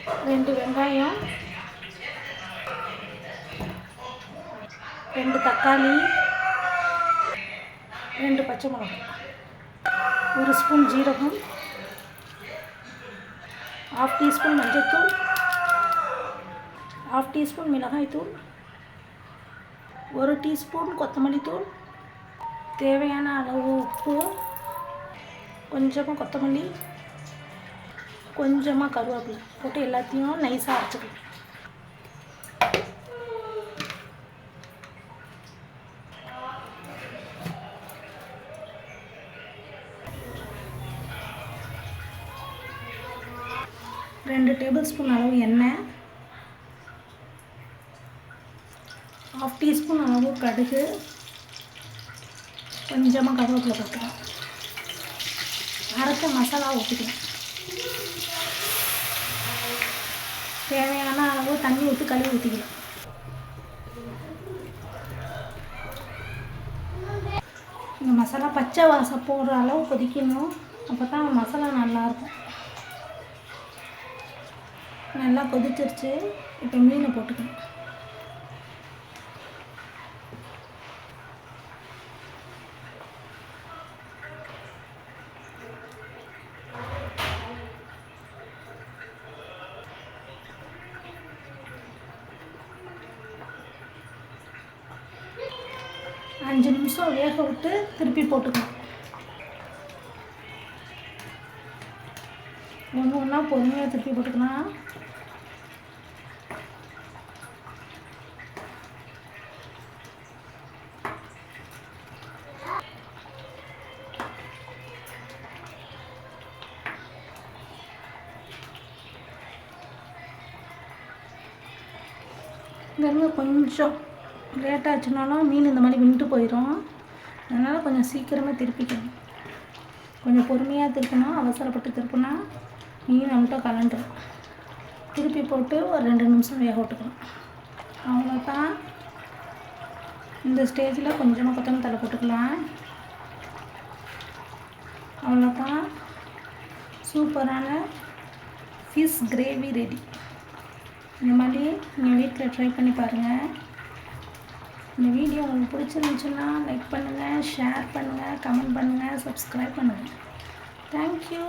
2 வெங்காயம், 2 தக்காளி, 2 பச்சை மிளகாய், 1 ஸ்பூன் ஜீரகம், 1/2 டீஸ்பூன் மஞ்சள்தூள், 1/2 டீஸ்பூன் மிளகாய்த்தூள், 1 டீஸ்பூன் கொத்தமல்லி தூள், தேவையான அளவு உப்பு, கொஞ்சமாக கொத்தமல்லி, கொஞ்சமாக கருவேப்பிலை போட்டு எல்லாத்தையும் நைஸாக அரைச்சிக்கலாம். ரெண்டு டேபிள் ஸ்பூன் அளவு எண்ணெய், 1/2 டீஸ்பூன் அளவு கடுகு, கொஞ்சமாக கருவேப்பிலை போட்டுக்கலாம். அரைச்ச மசாலா ஊற்றிக்கலாம். தேவையான அளவு தண்ணி ஊற்றி கழுவி ஊற்றிக்கலாம். இந்த மசாலா பச்சை வாசம் போடுற அளவு கொதிக்கணும். அப்போ தான் மசாலா நல்லாயிருக்கும். நல்லா கொதிச்சிருச்சு. இப்போ மீனை போட்டுக்கணும். அஞ்சு நிமிஷம் வேக விட்டு திருப்பி போட்டுக்கணும். ஒன்று ஒன்றா பொறுமையாக திருப்பி போட்டுக்கலாம். இந்த கொஞ்சம் லேட்டாச்சுனாலும் மீன் இந்த மாதிரி விண்டு போயிடும். அதனால் கொஞ்சம் சீக்கிரமாக திருப்பிக்கணும். கொஞ்சம் பொறுமையாக திருப்பினா, அவசரப்பட்டு திருப்பினா மீன் நம்மகிட்ட கலண்டுடும். திருப்பி போட்டு ஒரு 2 நிமிஷம் வேக விட்டுக்கணும். அவ்வளோதான். இந்த ஸ்டேஜில் கொஞ்சமாக கொத்தமல்லி தழை போட்டுக்கலாம். அவ்வளோதான். சூப்பரான ஃபிஷ் கிரேவி ரெடி. இந்த மாதிரி நீங்கள் வீட்டில் ட்ரை பண்ணி பாருங்கள். இந்த வீடியோ உங்களுக்கு பிடிச்சிருந்துச்சுன்னா லைக் பண்ணுங்கள், ஷேர் பண்ணுங்கள், கமெண்ட் பண்ணுங்கள், சப்ஸ்கிரைப் பண்ணுங்கள். தேங்க்யூ.